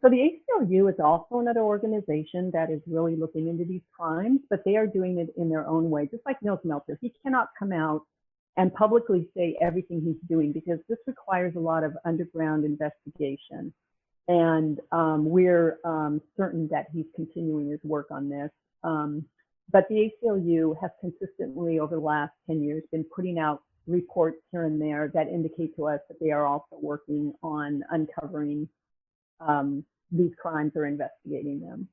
So the ACLU is also another organization that is really looking into these crimes, but they are doing it in their own way, just like Nils Melzer. He cannot come out and publicly say everything he's doing because this requires a lot of underground investigation. And we're certain that he's continuing his work on this. But the ACLU has consistently over the last 10 years been putting out reports here and there that indicate to us that they are also working on uncovering these crimes or investigating them.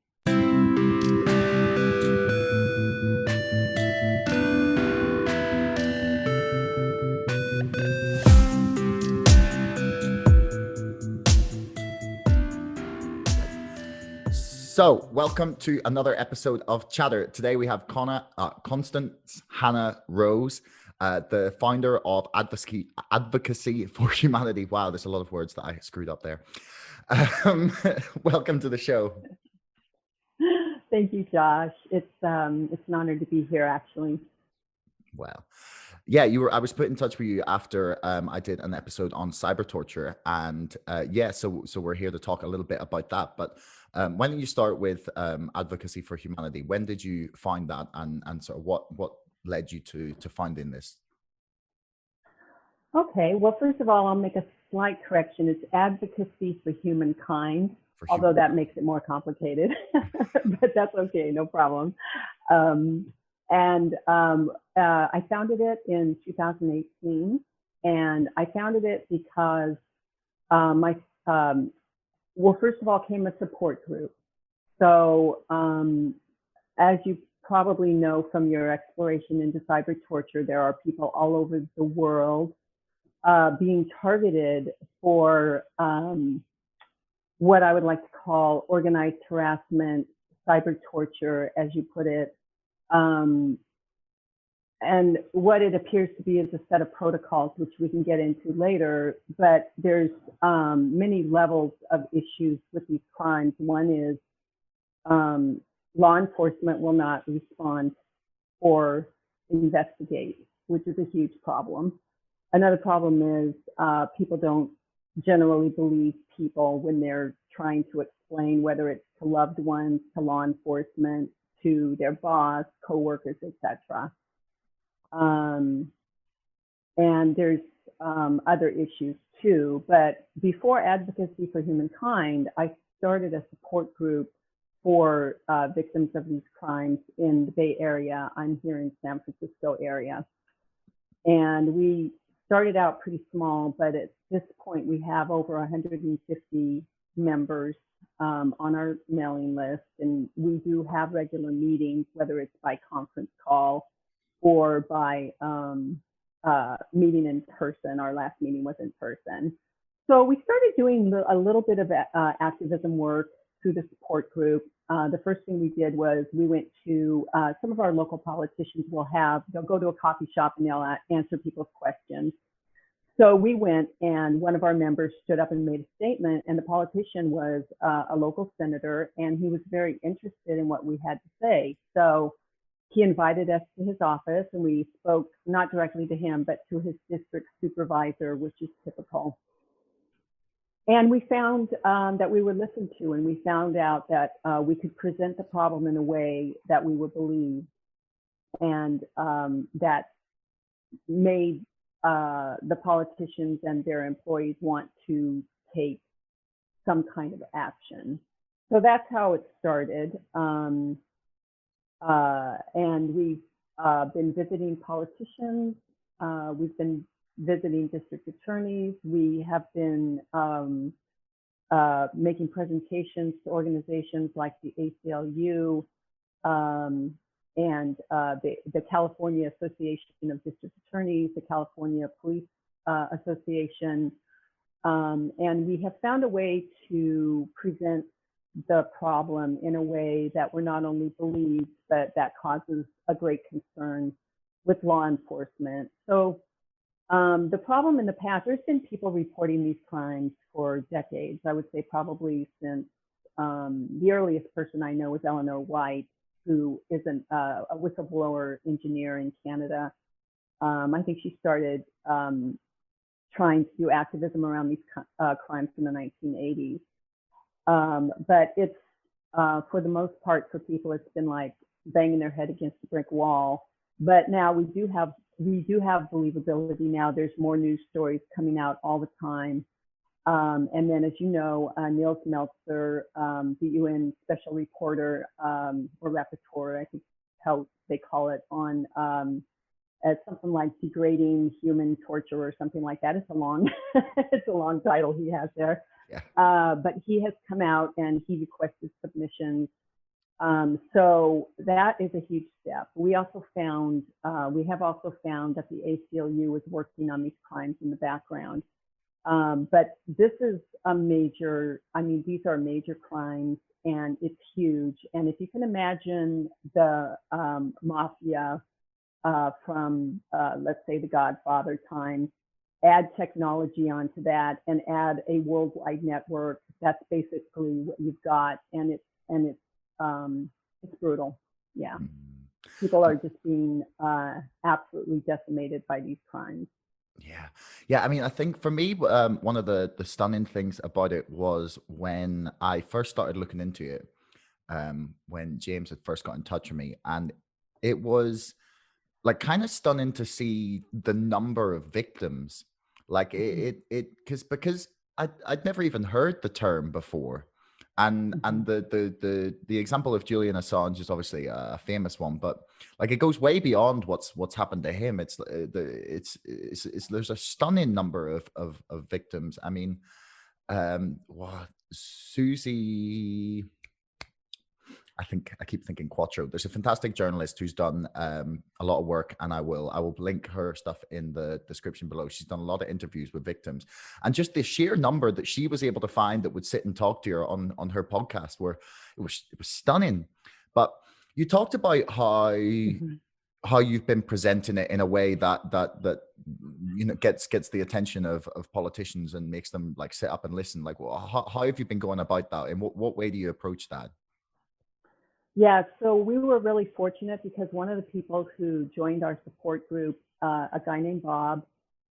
So, welcome to another episode of Chatter. Today we have Constance Hannah Rose, the founder of Advocacy for Humanity. Wow, there's a lot of words that I screwed up there. Welcome to the show. Thank you, Josh. It's an honor to be here, actually. Well, yeah, I was put in touch with you after I did an episode on cyber torture, and so we're here to talk a little bit about that. But why don't you start with Advocacy for Humanity? When did you find that, and sort of what led you to finding this? Okay, well, first of all, I'll make a slight correction. It's Advocacy for Humankind, although that makes it more complicated, but that's okay, no problem. I founded it in 2018, and I founded it because first of all, came a support group. So as you probably know from your exploration into cyber torture, there are people all over the world being targeted for what I would like to call organized harassment, cyber torture, as you put it. And what it appears to be is a set of protocols, which we can get into later, but there's many levels of issues with these crimes. One is law enforcement will not respond or investigate, which is a huge problem. Another problem is people don't generally believe people when they're trying to explain, whether it's to loved ones, to law enforcement, to their boss, coworkers, etc. And there's other issues too. But before Advocacy for Humankind, I started a support group for victims of these crimes in the Bay Area. I'm here in San Francisco area. And we started out pretty small, but at this point we have over 150 members on our mailing list. And we do have regular meetings, whether it's by conference call or by meeting in person. Our last meeting was in person. So we started doing a little bit of activism work through the support group. The first thing we did was we went to some of our local politicians they'll go to a coffee shop and they'll answer people's questions. So we went, and one of our members stood up and made a statement, and the politician was a local senator, and he was very interested in what we had to say. So he invited us to his office, and we spoke not directly to him, but to his district supervisor, which is typical. And we found that we were listened to, and we found out that we could present the problem in a way that we were believed, and that made the politicians and their employees want to take some kind of action. So that's how it started. And we've been visiting politicians. We've been visiting district attorneys. We have been making presentations to organizations like the ACLU and the California Association of District Attorneys, the California Police Association. And we have found a way to present the problem in a way that we're not only believed, but that causes a great concern with law enforcement. So the problem in the past, there's been people reporting these crimes for decades. I would say probably since the earliest person I know was Eleanor White, who is a whistleblower engineer in Canada. I think she started trying to do activism around these crimes in the 1980s. But it's, for the most part, for people, it's been like banging their head against a brick wall. But now we do have believability now. There's more news stories coming out all the time. And then, as you know, Niels Meltzer, the UN special reporter, or rapporteur, I think how they call it, on something like degrading human torture or something like that. It's a long, it's a long title he has there. Yeah. But he has come out and he requested submissions. So that is a huge step. We also found, we have also found that the ACLU is working on these crimes in the background. But this is a major, I mean, these are major crimes and it's huge. And if you can imagine the mafia from, let's say, the Godfather times, add technology onto that and add a worldwide network, that's basically what you've got. And it's brutal. Yeah. People are just being absolutely decimated by these crimes. Yeah. Yeah. I mean, I think for me, one of the stunning things about it was when I first started looking into it, when James had first got in touch with me, and it was like kind of stunning to see the number of victims. Like because I'd never even heard the term before. And the example of Julian Assange is obviously a famous one, but like it goes way beyond what's happened to him. It's there's a stunning number of victims. I mean, what Susie, I think I keep thinking Quattro. There's a fantastic journalist who's done a lot of work, and I will link her stuff in the description below. She's done a lot of interviews with victims, and just the sheer number that she was able to find that would sit and talk to her on her podcast, where it was stunning. But you talked about how you've been presenting it in a way that you know gets the attention of politicians and makes them like sit up and listen. Like, well, how have you been going about that, and what way do you approach that? Yeah, so we were really fortunate because one of the people who joined our support group, a guy named Bob,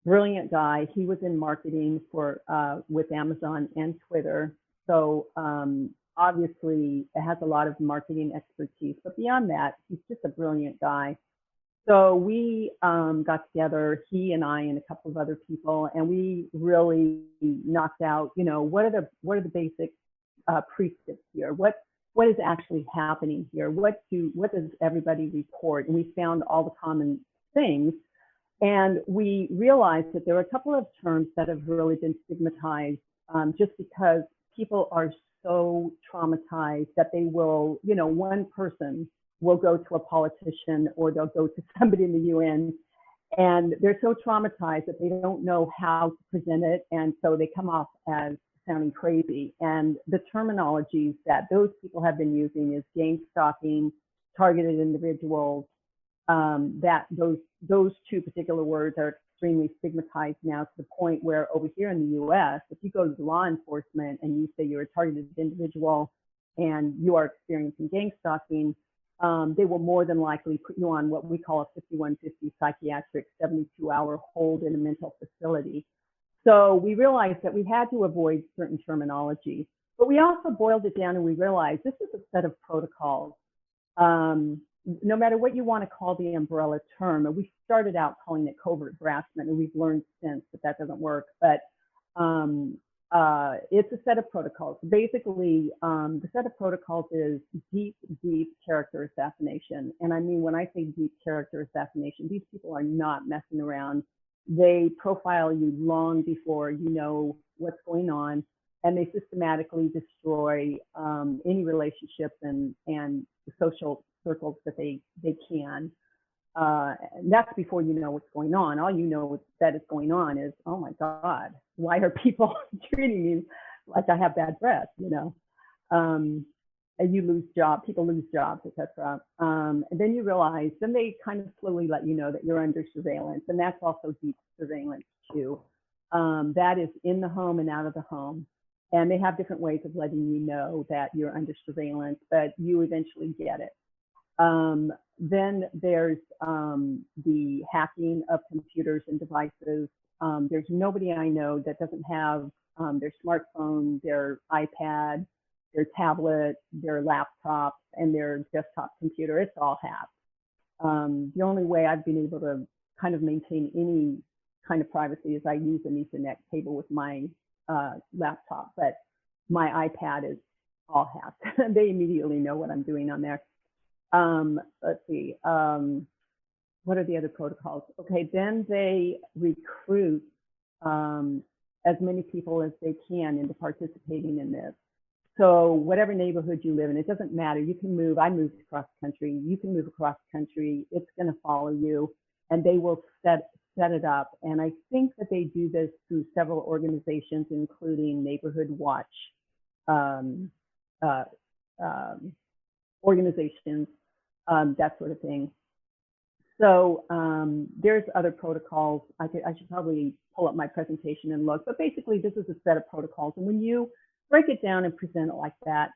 brilliant guy, he was in marketing for with Amazon and Twitter. So obviously it has a lot of marketing expertise, but beyond that, he's just a brilliant guy. So we got together, he and I and a couple of other people, and we really knocked out, you know, what are the basic precepts here? What is actually happening here? What does everybody report? And we found all the common things. And we realized that there were a couple of terms that have really been stigmatized just because people are so traumatized that they will, you know, one person will go to a politician or they'll go to somebody in the UN and they're so traumatized that they don't know how to present it. And so they come off as sounding crazy. And the terminologies that those people have been using is gang stalking, targeted individuals, that those two particular words are extremely stigmatized now to the point where over here in the US, if you go to law enforcement and you say you're a targeted individual and you are experiencing gang stalking, they will more than likely put you on what we call a 5150 psychiatric 72-hour hold in a mental facility. So we realized that we had to avoid certain terminology, but we also boiled it down and we realized this is a set of protocols. No matter what you want to call the umbrella term, and we started out calling it covert harassment, and we've learned since that that doesn't work, but it's a set of protocols. Basically, the set of protocols is deep character assassination. And I mean, when I say deep character assassination, these people are not messing around. They profile you long before you know what's going on, and they systematically destroy any relationships and social circles that they can. And that's before you know what's going on. All you know that is going on is, oh my God, why are people treating me like I have bad breath, you know? And you lose jobs, people lose jobs, etc. And then you realize, then they kind of slowly let you know that you're under surveillance, and that's also deep surveillance too. That is in the home and out of the home. And they have different ways of letting you know that you're under surveillance, but you eventually get it. Then there's the hacking of computers and devices. There's nobody I know that doesn't have their smartphone, their iPad, their tablet, their laptop, and their desktop computer. It's all hacked. The only way I've been able to kind of maintain any kind of privacy is I use an Ethernet cable with my laptop, but my iPad is all hacked. They immediately know what I'm doing on there. Let's see. What are the other protocols? Okay, then they recruit as many people as they can into participating in this. So whatever neighborhood you live in, it doesn't matter. You can move. I moved across country. You can move across country. It's going to follow you, and they will set it up. And I think that they do this through several organizations, including Neighborhood Watch organizations, that sort of thing. So there's other protocols. I should probably pull up my presentation and look, but basically this is a set of protocols. And when you break it down and present it like that,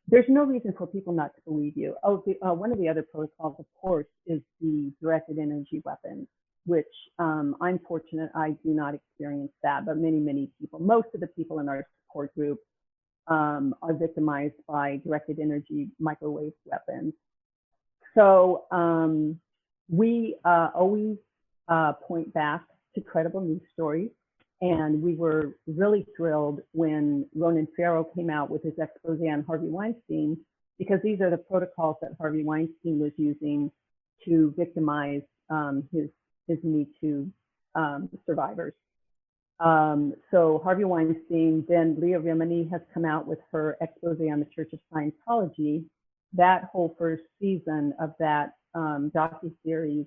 there's no reason for people not to believe you. Oh, one of the other protocols, of course, is the directed energy weapons, which I'm fortunate I do not experience that, but many people, most of the people in our support group are victimized by directed energy microwave weapons. So we always point back to credible news stories. And we were really thrilled when Ronan Farrow came out with his expose on Harvey Weinstein, because these are the protocols that Harvey Weinstein was using to victimize his Me Too survivors. So Harvey Weinstein, then Leah Remini has come out with her expose on the Church of Scientology. That whole first season of that docuseries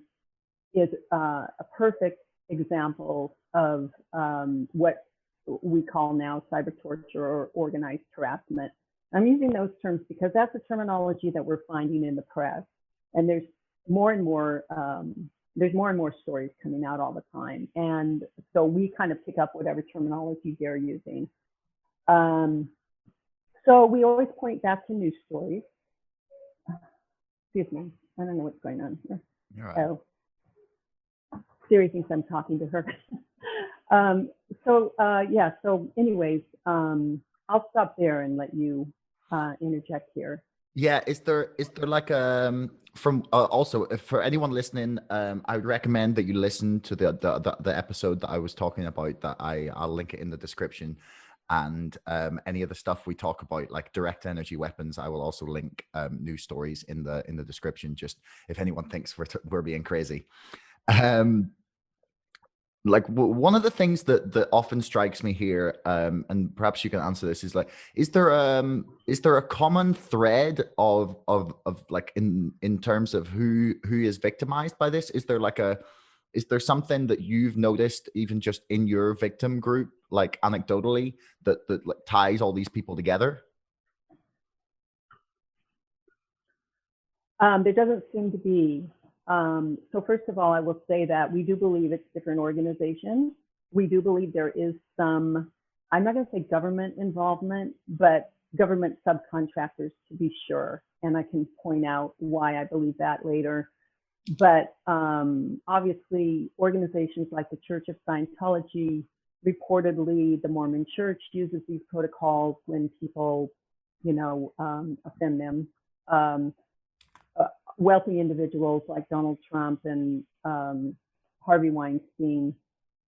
is a perfect example of what we call now cyber torture or organized harassment. I'm using those terms because that's the terminology that we're finding in the press, and there's more and more stories coming out all the time, and so we kind of pick up whatever terminology they're using. So we always point back to news stories. Excuse me, I don't know what's going on here. Right. Oh, Siri thinks I'm talking to her. Yeah, so anyways, I'll stop there and let you interject here. Yeah, is there like from also for anyone listening, I would recommend that you listen to the episode that I was talking about, that I'll link it in the description, and any of the stuff we talk about, like direct energy weapons, I will also link news stories in the description, just if anyone thinks we're being crazy. Like one of the things that often strikes me here, and perhaps you can answer this, is like, is there a common thread of like in terms of who is victimized by this? Is there something that you've noticed, even just in your victim group, like anecdotally, that like ties all these people together? There doesn't seem to be. So first of all, I will say that we do believe it's different organizations. We do believe there is some, I'm not going to say government involvement, but government subcontractors to be sure. And I can point out why I believe that later. But obviously, organizations like the Church of Scientology, reportedly the Mormon Church uses these protocols when people, offend them. Wealthy individuals like Donald Trump and Harvey Weinstein.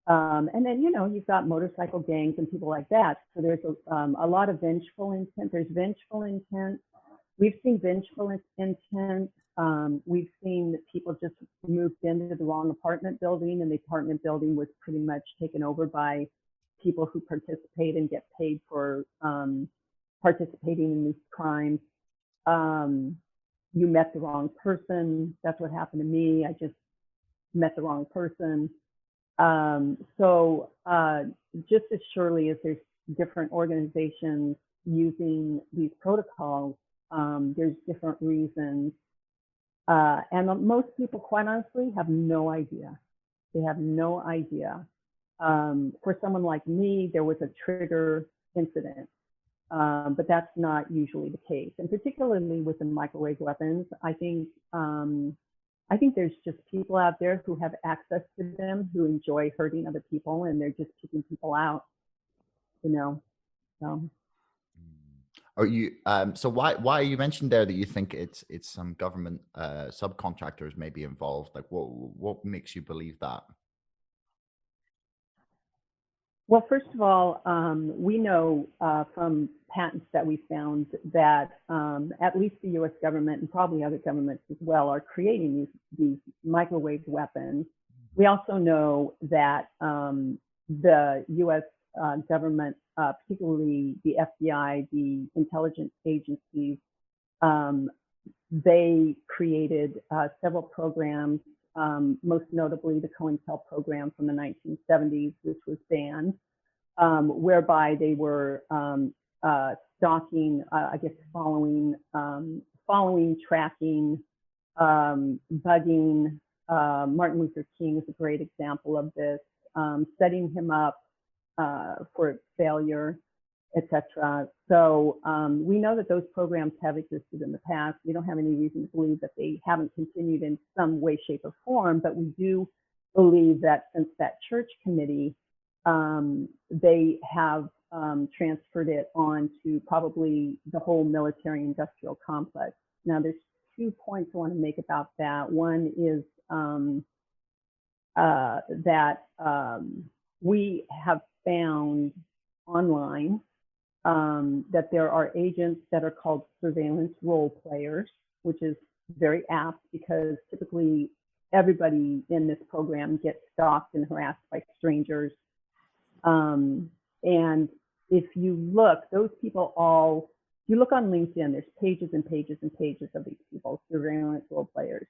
And then, you've got motorcycle gangs and people like that. So there's a lot of vengeful intent. There's vengeful intent. We've seen vengeful intent. We've seen that people just moved into the wrong apartment building, and the apartment building was pretty much taken over by people who participate and get paid for participating in these crimes. You met the wrong person. That's what happened to me. I just met the wrong person. So just as surely as there's different organizations using these protocols, there's different reasons. And most people, quite honestly, have no idea. They have no idea. For someone like me, there was a trigger incident. But that's not usually the case, and particularly with the microwave weapons, I think there's just people out there who have access to them, who enjoy hurting other people, and they're just keeping people out, So. Are you so why you mentioned there that you think it's some government subcontractors may be involved? Like what makes you believe that? Well, first of all, we know from patents that we found that at least the U.S. government and probably other governments as well are creating these microwave weapons. We also know that the U.S. Government, particularly the FBI, the intelligence agencies, um, they created several programs, most notably the COINTEL program from the 1970s, which was banned, whereby they were stalking, I guess, following, tracking, bugging. Martin Luther King is a great example of this, setting him up for failure, etc. So we know that those programs have existed in the past. We don't have any reason to believe that they haven't continued in some way, shape, or form, but we do believe that since that church committee, they have transferred it on to probably the whole military-industrial complex. Now, there's 2 points I want to make about that. One is that we have found online that there are agents that are called surveillance role players, which is very apt because typically everybody in this program gets stalked and harassed by strangers. And if you look, those people all, if you look on LinkedIn, there's pages and pages and pages of these people, surveillance role players.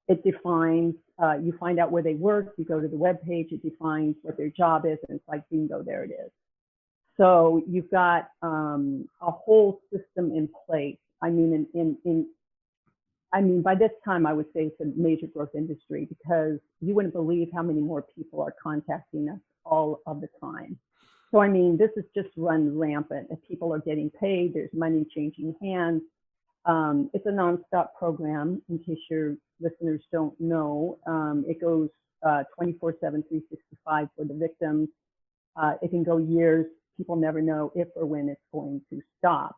It defines, you find out where they work, you go to the webpage, it defines what their job is, and it's like, bingo, there it is. So you've got a whole system in place. I mean, by this time, I would say it's a major growth industry because you wouldn't believe how many more people are contacting us all of the time. So, I mean, this is just run rampant. If people are getting paid, there's money changing hands. It's a nonstop program, in case your listeners don't know. It goes 24/7, 365 for the victims. It can go years. People never know if or when it's going to stop.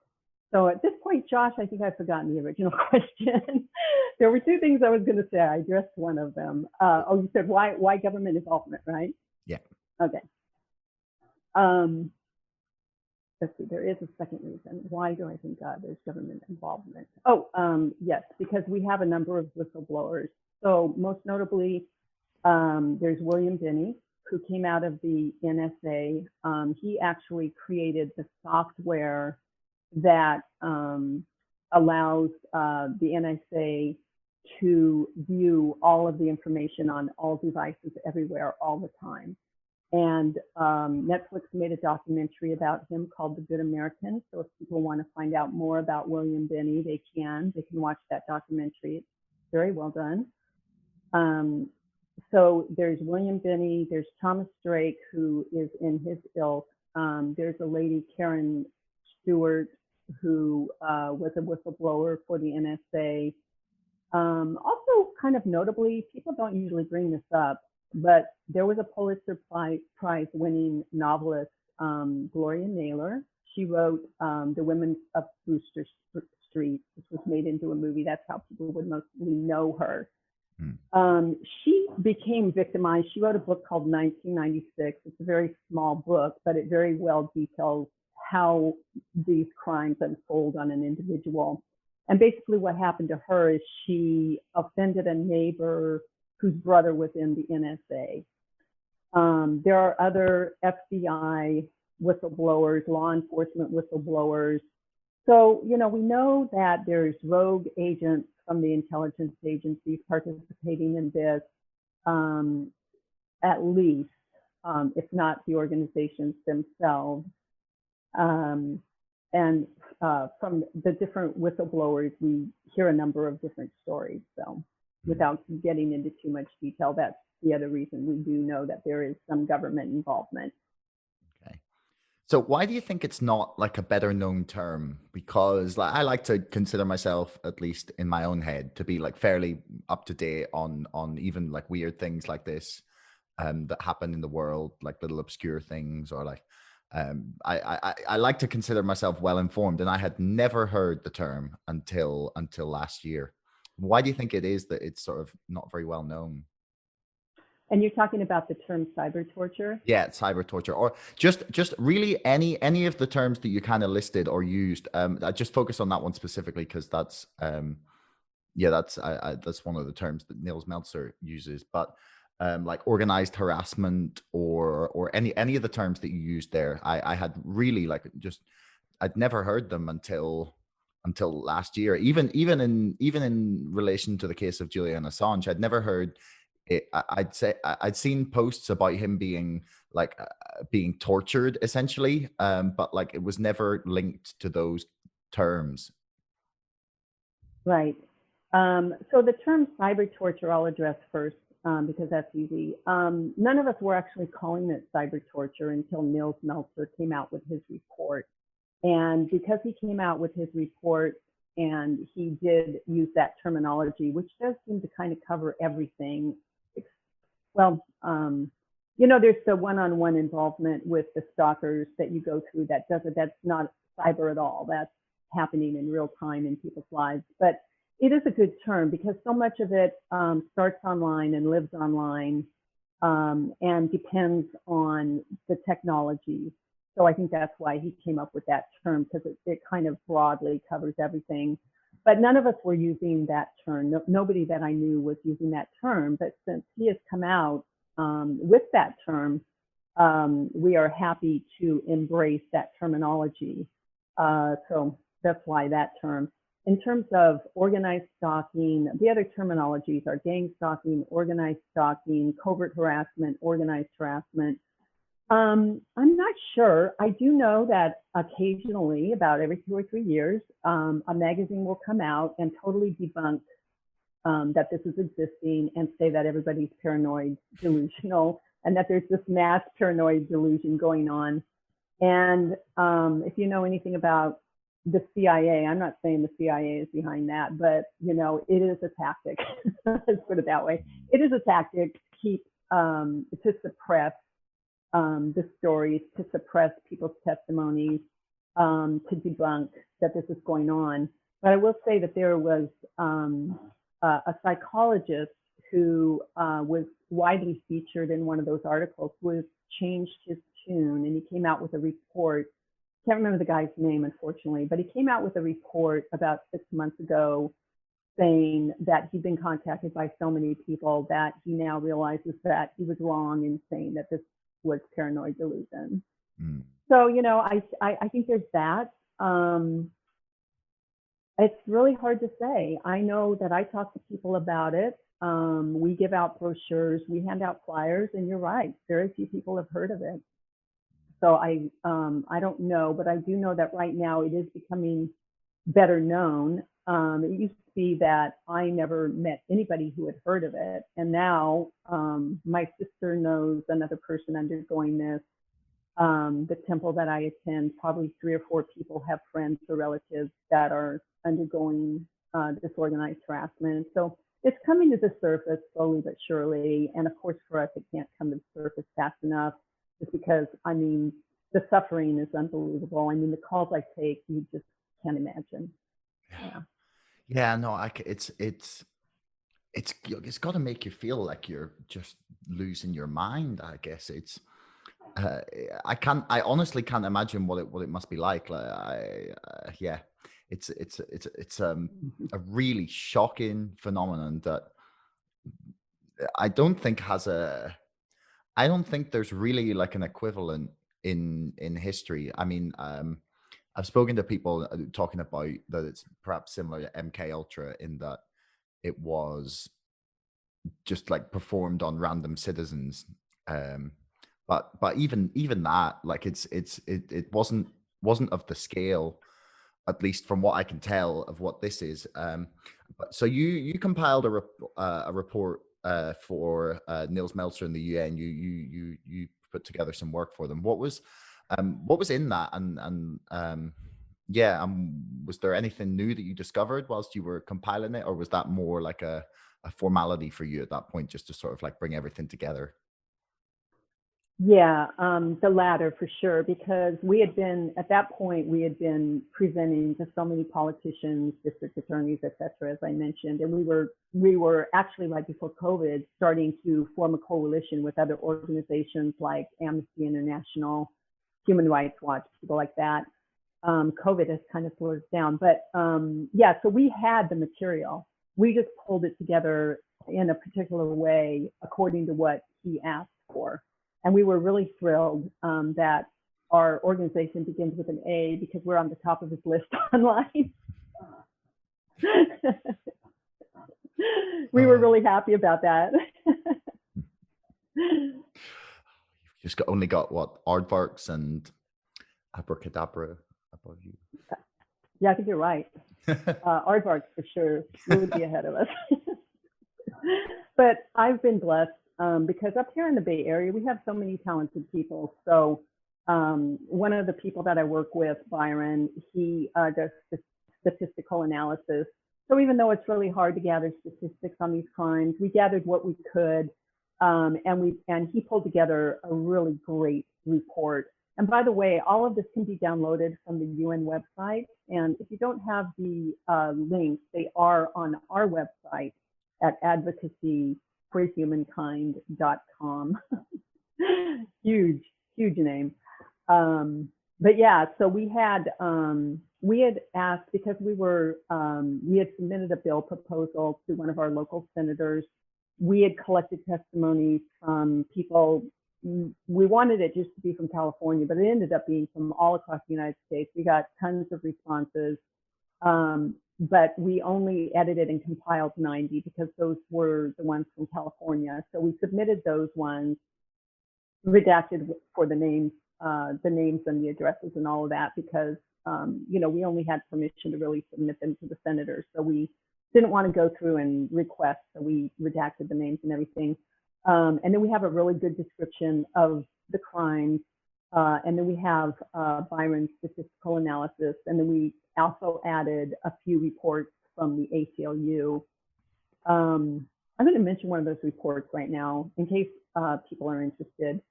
So at this point, Josh, I think I've forgotten the original question. There were 2 things I was going to say. I addressed one of them. You said why government involvement, right? Yeah. Okay. Let's see, there is a second reason. Why do I think there's government involvement? Yes, because we have a number of whistleblowers. So most notably, there's William Binney, who came out of the NSA. He actually created the software that allows the NSA to view all of the information on all devices everywhere all the time. And Netflix made a documentary about him called The Good American. So if people want to find out more about William Binney, they can watch that documentary. It's very well done. So there's William Binney, there's Thomas Drake, who is in his ilk. There's a lady, Karen Stewart, who was a whistleblower for the NSA. Also, kind of notably, people don't usually bring this up, but there was a Pulitzer Prize winning novelist, Gloria Naylor. She wrote The Women of Brewster Street, which was made into a movie. That's how people would mostly know her. She became victimized. She wrote a book called 1996. It's a very small book, but it very well details how these crimes unfold on an individual. And basically what happened to her is she offended a neighbor whose brother was in the NSA. There are other FBI whistleblowers, law enforcement whistleblowers. So, we know that there's rogue agents from the intelligence agencies participating in this, at least, if not the organizations themselves. And from the different whistleblowers, we hear a number of different stories. So without getting into too much detail, that's the other reason we do know that there is some government involvement. Okay. So why do you think it's not like a better known term? Because I like to consider myself, at least in my own head, to be like fairly up to date on even like weird things like this that happen in the world, like little obscure things, or like I like to consider myself well informed, and I had never heard the term until last year. Why do you think it is that it's sort of not very well known? And you're talking about the term cyber torture? Yeah, cyber torture, or just really any of the terms that you kind of listed or used. I just focus on that one specifically because that's yeah, that's one of the terms that Niels Meltzer uses. But like organized harassment or any of the terms that you used there, I had really like just I'd never heard them until last year. Even in relation to the case of Julian Assange, I'd never heard it. I'd say I'd seen posts about him being like being tortured essentially, but like it was never linked to those terms. Right. So the term cyber torture I'll address first because that's easy. None of us were actually calling it cyber torture until Niels Meltzer came out with his report. And because he came out with his report and he did use that terminology, which does seem to kind of cover everything. Well, there's the one-on-one involvement with the stalkers that you go through that's not cyber at all. That's happening in real time in people's lives. But it is a good term because so much of it starts online and lives online and depends on the technology. So I think that's why he came up with that term because it kind of broadly covers everything. But none of us were using that term. Nobody that I knew was using that term. But since he has come out with that term, we are happy to embrace that terminology. So that's why that term. In terms of organized stalking, the other terminologies are gang stalking, organized stalking, covert harassment, organized harassment. I'm not sure. I do know that occasionally, about every 2 or 3 years, a magazine will come out and totally debunk that this is existing and say that everybody's paranoid, delusional, and that there's this mass paranoid delusion going on. And if you know anything about the CIA, I'm not saying the CIA is behind that, but it is a tactic. Let's put it that way. It is a tactic to suppress the stories, to suppress people's testimonies, to debunk that this is going on. But I will say that there was a psychologist who was widely featured in one of those articles who has changed his tune, and he came out with a report. Can't remember the guy's name, unfortunately, but he came out with a report about 6 months ago saying that he'd been contacted by so many people that he now realizes that he was wrong in saying that this was paranoid delusion. Mm. So, I think there's that. It's really hard to say. I know that I talk to people about it. We give out brochures, we hand out flyers, and you're right, very few people have heard of it. So I don't know, but I do know that right now it is becoming better known. It used to be that I never met anybody who had heard of it. And now my sister knows another person undergoing this. The temple that I attend, probably 3 or 4 people have friends or relatives that are undergoing this organized harassment. So it's coming to the surface slowly but surely. And of course, for us, it can't come to the surface fast enough just because, the suffering is unbelievable. The calls I take, you just can't imagine. Yeah. Yeah, no, it's got to make you feel like you're just losing your mind. I guess it's uh, I honestly can't imagine what it must be like. Yeah, it's a really shocking phenomenon that I don't think has a I don't think there's really like an equivalent in history. I've spoken to people talking about that it's perhaps similar to MK Ultra in that it was just like performed on random citizens. Um, but even that, like it wasn't of the scale, at least from what I can tell of what this is. But so you compiled a report for Niels Meltzer in the UN. You put together some work for them. What was in that? Was there anything new that you discovered whilst you were compiling it, or was that more like a formality for you at that point, just to sort of like bring everything together? Yeah, the latter for sure, because we had been, at that point, we had been presenting to so many politicians, district attorneys, et cetera, as I mentioned, and we were actually right before COVID starting to form a coalition with other organizations like Amnesty International, Human Rights Watch, people like that. COVID has kind of slowed us down, but yeah, so we had the material. We just pulled it together in a particular way according to what he asked for. And we were really thrilled that our organization begins with an A because we're on the top of his list online. We were really happy about that. You've just only got what, aardvarks and abracadabra above you. Yeah, I think you're right. Aardvarks for sure would be ahead of us. But I've been blessed because up here in the Bay Area, we have so many talented people. So one of the people that I work with, Byron, he does statistical analysis. So even though it's really hard to gather statistics on these crimes, we gathered what we could, and he pulled together a really great report. And by the way, all of this can be downloaded from the UN website. And if you don't have the links, they are on our website at advocacyforhumankind.com. Huge name. But yeah, so we had asked, because we had submitted a bill proposal to one of our local senators. We had collected testimonies from people. We wanted it just to be from California, but it ended up being from all across the United States. We got tons of responses, but we only edited and compiled 90 because those were the ones from California. So we submitted those ones, redacted for the names and the addresses and all of that, because we only had permission to really submit them to the senators. So we didn't want to go through and request, so we redacted the names and everything. And then we have a really good description of the crimes. And then we have Byron's statistical analysis. And then we also added a few reports from the ACLU. I'm going to mention one of those reports right now in case people are interested.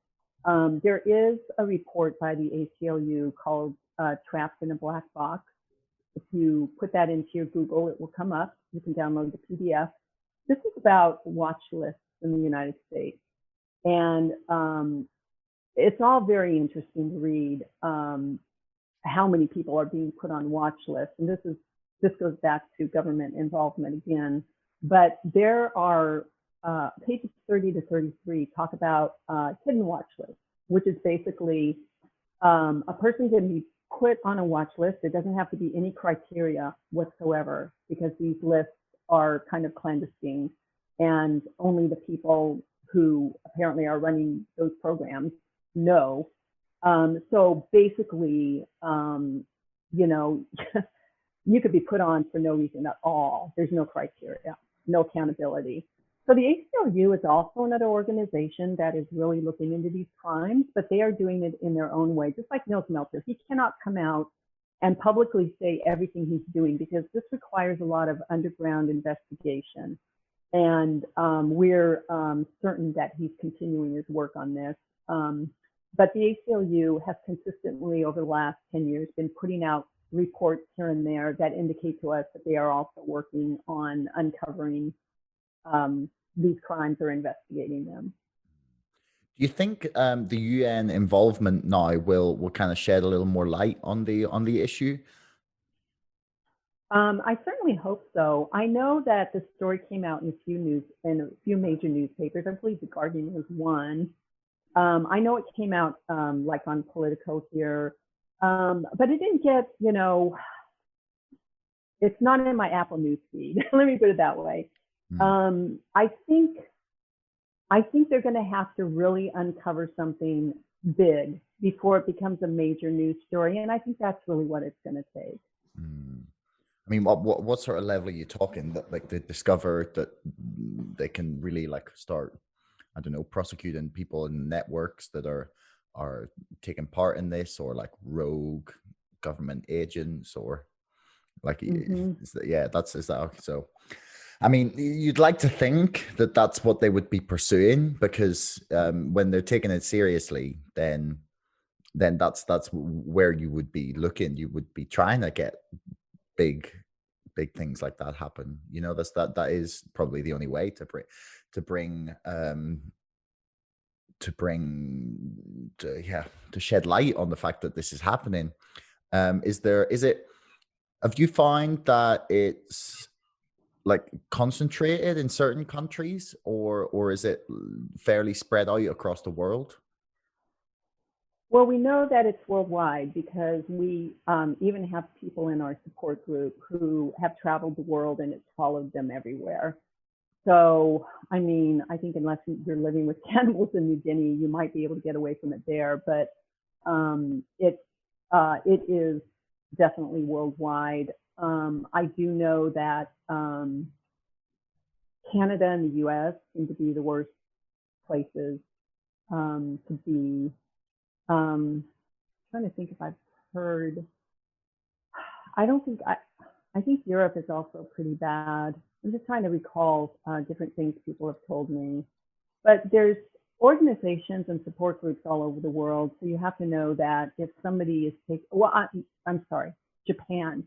There is a report by the ACLU called Trapped in a Black Box. If you put that into your Google, it will come up. You can download the PDF. This is about watch lists in the United States. And it's all very interesting to read how many people are being put on watch lists. And this goes back to government involvement again. But there are pages 30 to 33 talk about hidden watch lists, which is basically a person can be put on a watch list. It doesn't have to be any criteria whatsoever, because these lists are kind of clandestine, and only the people who apparently are running those programs know. So basically, you could be put on for no reason at all. There's no criteria, no accountability. So the ACLU is also another organization that is really looking into these crimes, but they are doing it in their own way, just like Nils Melter. He cannot come out and publicly say everything he's doing, because this requires a lot of underground investigation. And we're certain that he's continuing his work on this. But the ACLU has consistently, over the last 10 years, been putting out reports here and there that indicate to us that they are also working on uncovering these crimes or investigating them. Do you think the UN involvement now will kind of shed a little more light on the issue? I certainly hope so. I know that the story came out in a few major newspapers. I believe The Guardian was one. I know it came out like on Politico here, but it didn't get, it's not in my Apple news feed. Let me put it that way. I think they're going to have to really uncover something big before it becomes a major news story, and I think that's really what it's going to take. I mean, what sort of level are you talking? That like they discover that they can really like start, I don't know, prosecuting people in networks that are taking part in this, or like rogue government agents, or like is that okay? So I mean, you'd like to think that that's what they would be pursuing, because when they're taking it seriously, then that's where you would be looking. You would be trying to get big things like that happen. You know, that is probably the only way to bring to shed light on the fact that this is happening. Is it, have you found that it's like concentrated in certain countries, or is it fairly spread out across the world? Well, we know that it's worldwide because we even have people in our support group who have traveled the world and it's followed them everywhere. So, I mean, I think unless you're living with cannibals in New Guinea, you might be able to get away from it there. But it is definitely worldwide. I do know that Canada and the U.S. seem to be the worst places to be. Trying to think if I've heard. I don't think I think Europe is also pretty bad. I'm just trying to recall different things people have told me. But there's organizations and support groups all over the world. So you have to know that if somebody is taking, well, I'm sorry, Japan.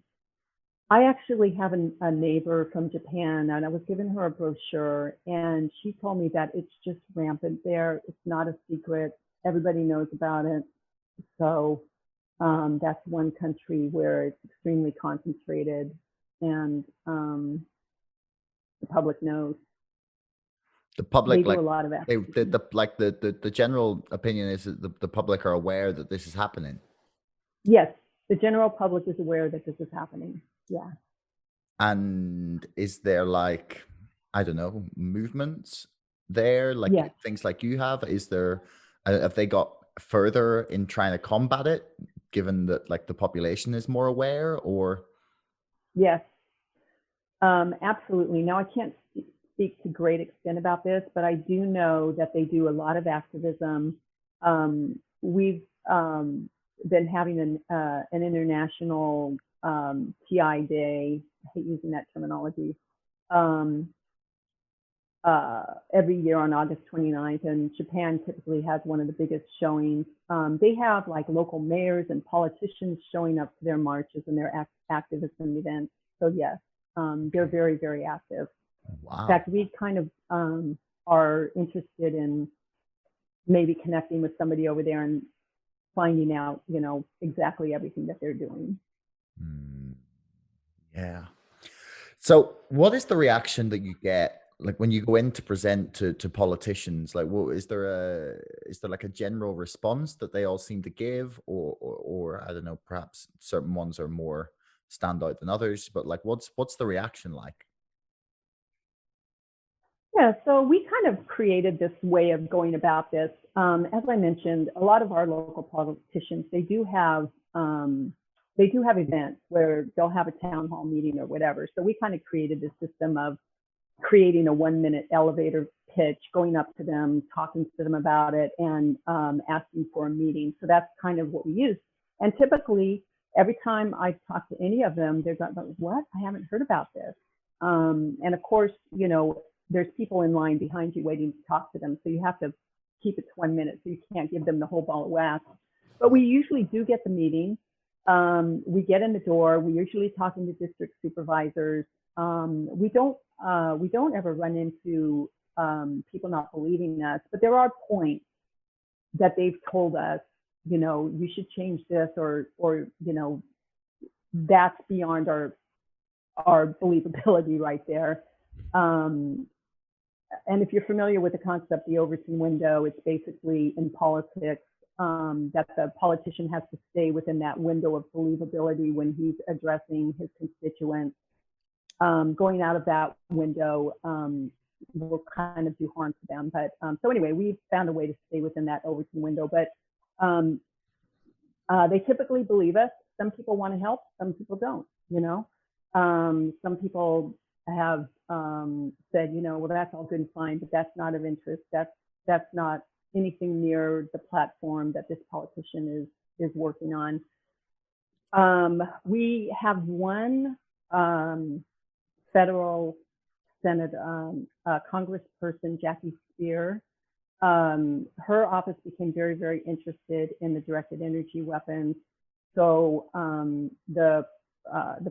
I actually have a neighbor from Japan, and I was giving her a brochure, and she told me that it's just rampant there. It's not a secret. Everybody knows about it. So that's one country where it's extremely concentrated, and the public knows. The They public, do like a lot of activism. the general opinion is that the public are aware that this is happening. Yes, the general public is aware that this is happening. Yeah. And is there, like, I don't know, movements there, like Yes. things like you have? Is there, have they got further in trying to combat it, given that like the population is more aware, or? Yes. Absolutely. Now, I can't speak to great extent about this, but I do know that they do a lot of activism. We've been having an international TI day. I hate using that terminology. Um, every year on August 29th, and Japan typically has one of the biggest showings. They have like local mayors and politicians showing up to their marches and their activism events. So yes, they're very, very active. In Wow. fact, we kind of are interested in maybe connecting with somebody over there and finding out, you know, exactly everything that they're doing. Mm, yeah. So, what is the reaction that you get, like when you go in to present to politicians? Like, what is there like a general response that they all seem to give, or I don't know, perhaps certain ones are more stand out than others, but like, what's the reaction like? Yeah, so we kind of created this way of going about this. As I mentioned, a lot of our local politicians, they do have events where they'll have a town hall meeting or whatever. So we kind of created this system of creating a 1 minute elevator pitch, going up to them, talking to them about it, and asking for a meeting. So that's kind of what we use. And typically, every time I talk to any of them, they're like, "What? I haven't heard about this." And of course, you know, there's people in line behind you waiting to talk to them. So you have to keep it to 1 minute. So you can't give them the whole ball of wax. But we usually do get the meeting. We get in the door. We're usually talking to district supervisors. We don't ever run into people not believing us, but there are points that they've told us, you know, you should change this, or you know, that's beyond our believability right there. And if you're familiar with the concept, the Overton window, it's basically in politics that the politician has to stay within that window of believability when he's addressing his constituents. Going out of that window will kind of do harm to them. But so anyway, we found a way to stay within that Overton window. But they typically believe us. Some people want to help, some people don't, you know. Some people have said, you know, well, that's all good and fine, but that's not of interest. That's not anything near the platform that this politician is working on. We have one federal Congressperson Jackie Spear. Her office became very, very interested in the directed energy weapons. So the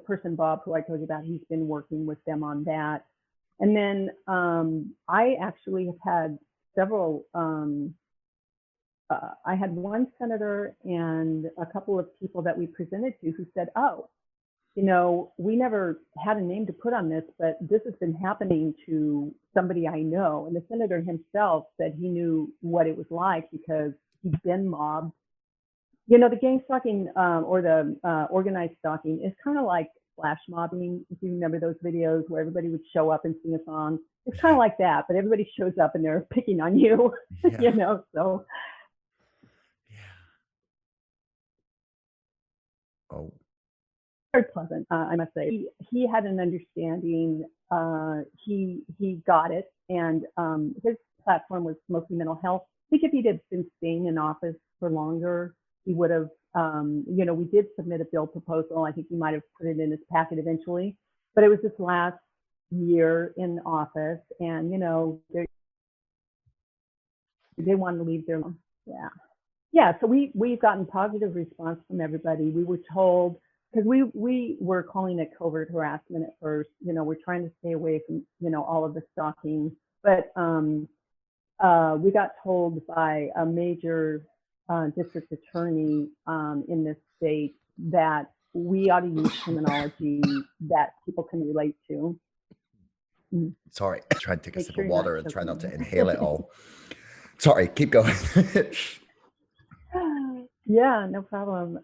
person, Bob, who I told you about, he's been working with them on that. And then I actually have had several, I had one senator and a couple of people that we presented to who said, oh, you know, we never had a name to put on this, but this has been happening to somebody I know. And the senator himself said he knew what it was like because he'd been mobbed. You know, the gang stalking or the organized stalking is kind of like flash mobbing. If you remember those videos where everybody would show up and sing a song, it's kind of like that, but everybody shows up and they're picking on you, Yeah. you know, so. Yeah. Oh. Very pleasant, I must say. He had an understanding. He got it, and his platform was mostly mental health. I think if he'd have been staying in office for longer, he would have. You know, we did submit a bill proposal. I think he might have put it in his packet eventually, but it was this last year in office, and you know, they wanted to leave their. Yeah. Yeah, so we've gotten positive response from everybody. We were told, because we were calling it covert harassment at first, you know, we're trying to stay away from, you know, all of the stalking, but we got told by a major district attorney in this state that we ought to use terminology that people can relate to. Sorry, try and take a Make sip sure of you're water not and try not to choking. inhale it all. Sorry, keep going. Yeah, no problem.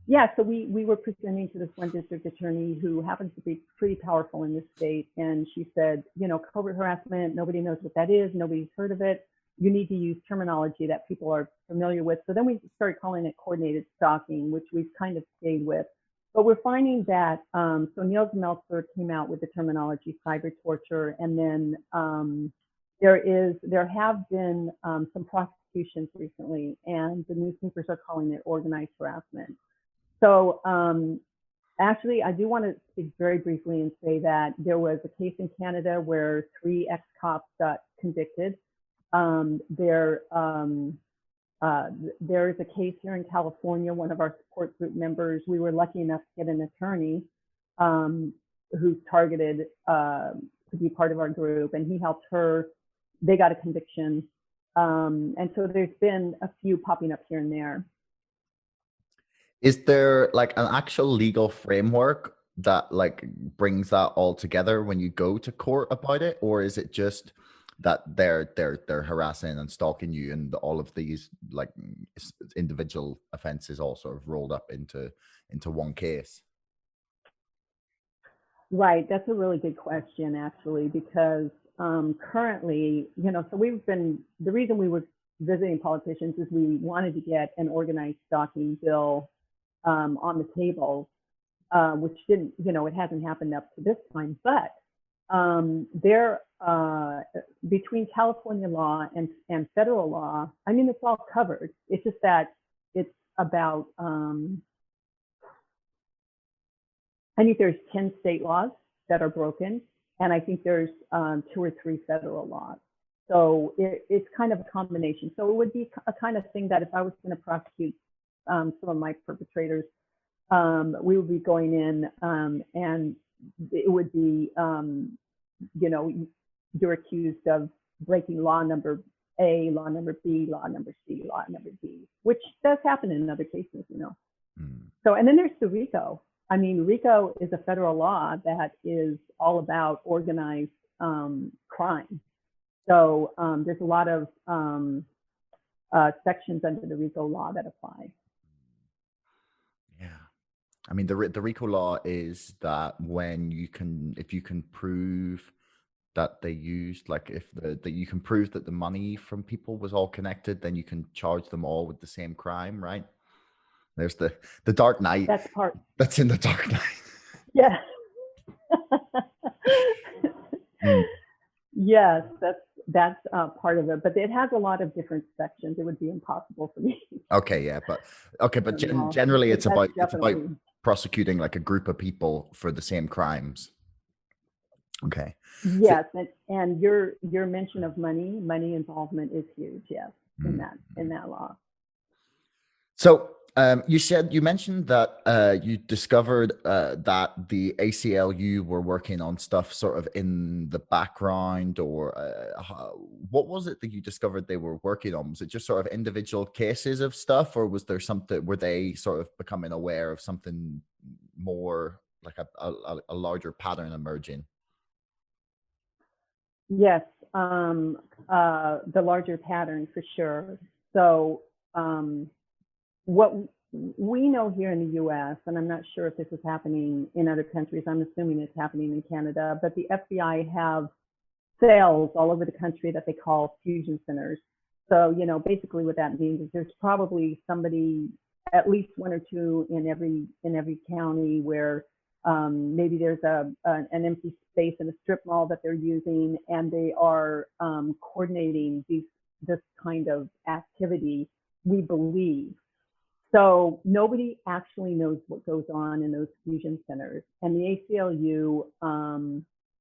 Yeah, so we were presenting to this one district attorney who happens to be pretty powerful in this state. And she said, you know, covert harassment, nobody knows what that is. Nobody's heard of it. You need to use terminology that people are familiar with. So then we started calling it coordinated stalking, which we've kind of stayed with. But we're finding that, so Niels Meltzer came out with the terminology cyber torture. And then there have been some prosecutions recently, and the newspapers are calling it organized harassment. So actually, I do want to speak very briefly and say that there was a case in Canada where 3 ex-cops got convicted. There is a case here in California. One of our support group members, we were lucky enough to get an attorney who's targeted to be part of our group, and he helped her. They got a conviction. And so there's been a few popping up here and there. Is there like an actual legal framework that like brings that all together when you go to court about it, or is it just that they're harassing and stalking you and all of these like individual offenses all sort of rolled up into one case? Right, that's a really good question actually, because currently, you know, so the reason we were visiting politicians is we wanted to get an organized stalking bill on the table, which didn't, you know, it hasn't happened up to this time, but between California law and federal law, I mean, it's all covered. It's just that it's about, I think there's 10 state laws that are broken, and I think there's 2 or 3 federal laws. So it's kind of a combination. So it would be a kind of thing that if I was going to prosecute some of my perpetrators, we would be going in and it would be, you know, you're accused of breaking law number A, law number B, law number C, law number D, which does happen in other cases, you know. So, and then there's the RICO. I mean, RICO is a federal law that is all about organized crime. So there's a lot of sections under the RICO law that apply. Yeah. I mean, the RICO law is that if you can prove that they used, like that you can prove that the money from people was all connected, then you can charge them all with the same crime, right? There's the Dark Knight. That's in the Dark Knight. Yeah. Yes, that's part of it, but it has a lot of different sections. It would be impossible for me. Okay, yeah, but generally it's about prosecuting like a group of people for the same crimes. Okay. So, Yes, and your mention of money involvement is huge. Yes, in that law. so you mentioned that you discovered that the ACLU were working on stuff sort of in the background, or what was it that you discovered they were working on? Was it just sort of individual cases of stuff, or was there something, were they sort of becoming aware of something more like a larger pattern emerging? Yes, the larger pattern for sure. So what we know here in the US, and I'm not sure if this is happening in other countries, I'm assuming it's happening in Canada, but the FBI have cells all over the country that they call fusion centers. So, basically what that means is there's probably somebody, at least one or two in every county where maybe there's an empty space in a strip mall that they're using, and they are coordinating this kind of activity, we believe. So nobody actually knows what goes on in those fusion centers. And the ACLU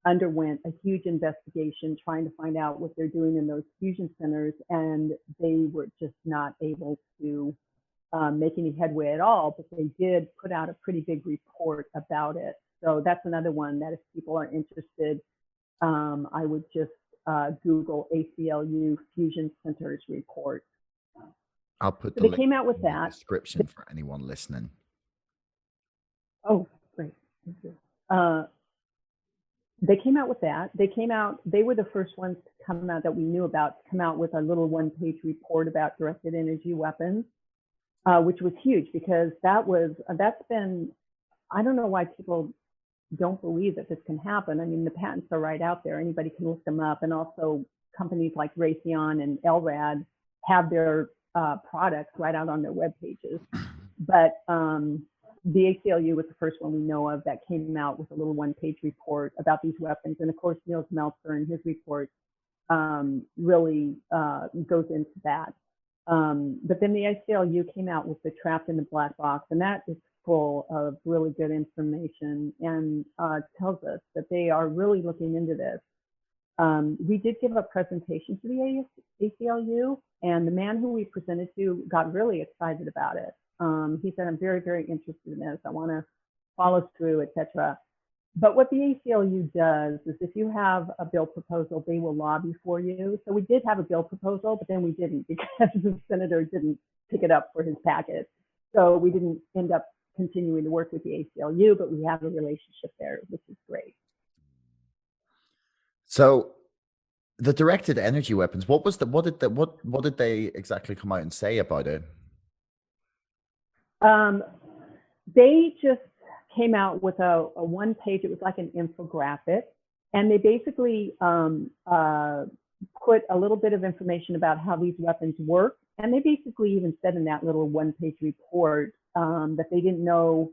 underwent a huge investigation trying to find out what they're doing in those fusion centers, and they were just not able to make any headway at all, but they did put out a pretty big report about it. So that's another one that if people are interested, I would just Google ACLU Fusion Centers report. I'll put So the they link came out with in the that. description for anyone listening. Oh, great. Thank you. They came out with that. They were the first ones to come out that we knew about, to come out with a little one-page report about directed energy weapons, which was huge because that's been, I don't know why people don't believe that this can happen. I mean, the patents are right out there. Anybody can look them up. And also companies like Raytheon and LRAD have their products right out on their web pages. But the ACLU was the first one we know of that came out with a little one-page report about these weapons. And of course, Niels Meltzer in his report really goes into that. But then the ACLU came out with the Trapped in the Black Box, and that is full of really good information and tells us that they are really looking into this. We did give a presentation to the ACLU, and the man who we presented to got really excited about it. He said, I'm very, very interested in this. I want to follow through, etc. But what the ACLU does is if you have a bill proposal, they will lobby for you. So we did have a bill proposal, but then we didn't because the senator didn't pick it up for his packet. So we didn't end up continuing to work with the ACLU, but we have a relationship there, which is great. So the directed energy weapons, what did they exactly come out and say about it? They just came out with a one-page, it was like an infographic, and they basically put a little bit of information about how these weapons work. And they basically even said in that little one-page report that they didn't know,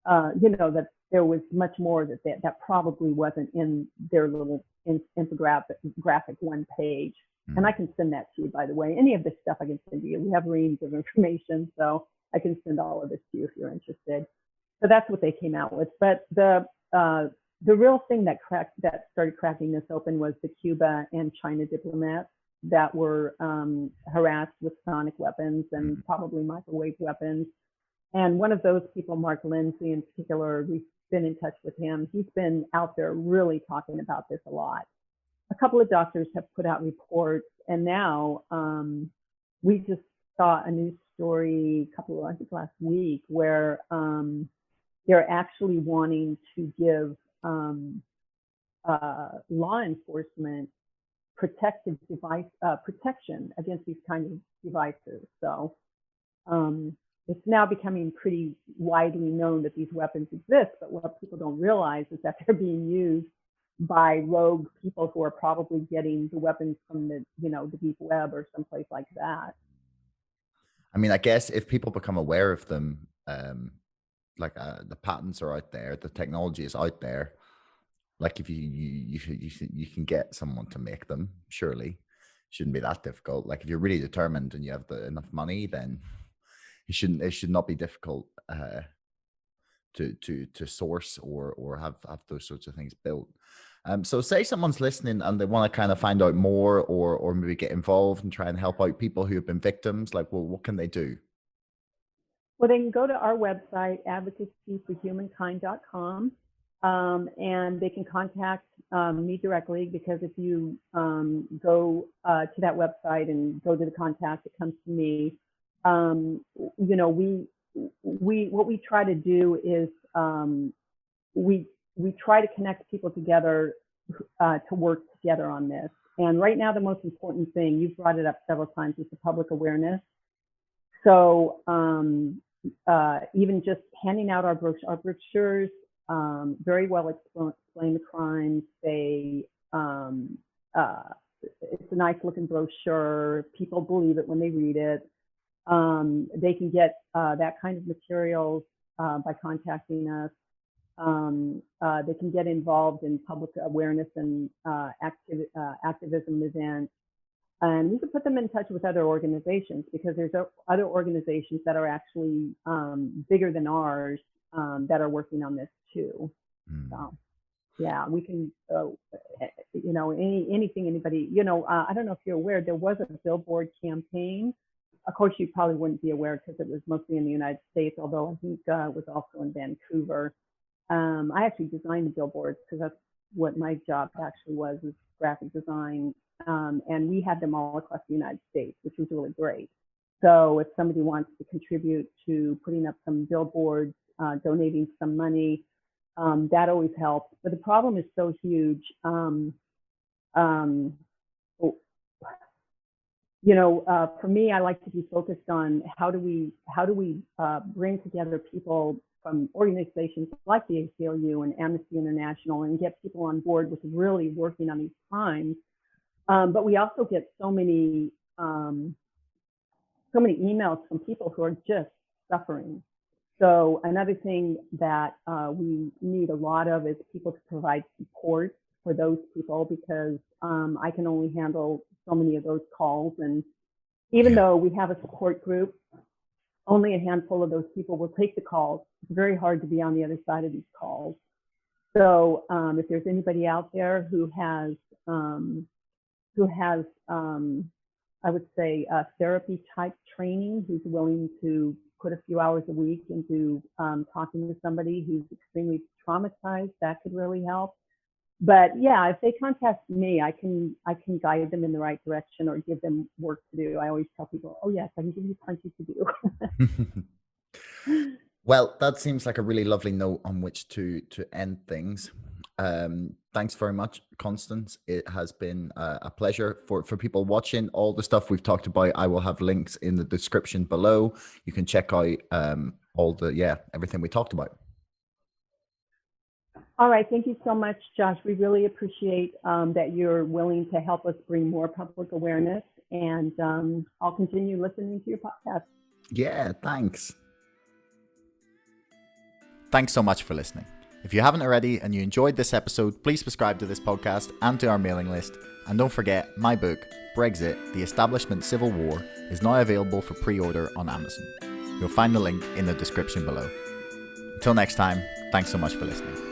that there was much more that probably wasn't in their little infographic one page. Mm-hmm. And I can send that to you, by the way. Any of this stuff I can send to you. We have reams of information, so I can send all of this to you if you're interested. So that's what they came out with. But the real thing that started cracking this open was the Cuba and China diplomats that were harassed with sonic weapons and probably microwave weapons. And one of those people, Mark Lindsay in particular, we've been in touch with him. He's been out there really talking about this a lot. A couple of doctors have put out reports, and now we just saw a news story I think last week, where they're actually wanting to give law enforcement protection against these kinds of devices. So it's now becoming pretty widely known that these weapons exist, but what people don't realize is that they're being used by rogue people who are probably getting the weapons from the deep web or someplace like that. I mean, I guess if people become aware of them, the patents are out there, the technology is out there. Like if you can get someone to make them, surely shouldn't be that difficult. Like if you're really determined and you have enough money, then it should not be difficult to source or have those sorts of things built. So say someone's listening and they want to kind of find out more or maybe get involved and try and help out people who have been victims. Like, well, what can they do? Well, they can go to our website, advocacyforhumankind.com, and they can contact me directly, because if you go to that website and go to the contact, it comes to me. You know, what we try to do is we try to connect people together to work together on this. And right now, the most important thing, you've brought it up several times, is the public awareness. So even just handing out our brochures very well explain the crimes. It's a nice looking brochure. People believe it when they read it. They can get that kind of materials by contacting us. They can get involved in public awareness and activism events. And we could put them in touch with other organizations, because there's other organizations that are actually bigger than ours that are working on this too. So, yeah, we can, you know, anything, anybody, you know, I don't know if you're aware, there was a billboard campaign. Of course, you probably wouldn't be aware because it was mostly in the United States, although I think it was also in Vancouver. I actually designed the billboards, because that's what my job actually was graphic design. And we had them all across the United States, which was really great. So if somebody wants to contribute to putting up some billboards, donating some money, that always helps. But the problem is so huge. You know, for me, I like to be focused on how do we bring together people from organizations like the ACLU and Amnesty International and get people on board with really working on these crimes. But we also get so many emails from people who are just suffering. So another thing that we need a lot of is people to provide support for those people, because I can only handle so many of those calls. And even though we have a support group, only a handful of those people will take the calls. It's very hard to be on the other side of these calls. So if there's anybody out there who has I would say, therapy type training, who's willing to put a few hours a week into talking to somebody who's extremely traumatized, that could really help. But yeah, if they contact me, I can guide them in the right direction or give them work to do. I always tell people, oh yes, I can give you plenty to do. Well, that seems like a really lovely note on which to end things. Thanks very much, Constance. It has been a pleasure. For people watching, all the stuff we've talked about, I will have links in the description below. You can check out everything we talked about. All right. Thank you so much, Josh. We really appreciate that you're willing to help us bring more public awareness, and I'll continue listening to your podcast. Yeah, thanks. Thanks so much for listening. If you haven't already and you enjoyed this episode, please subscribe to this podcast and to our mailing list. And don't forget, my book, Brexit, The Establishment Civil War, is now available for pre-order on Amazon. You'll find the link in the description below. Until next time, thanks so much for listening.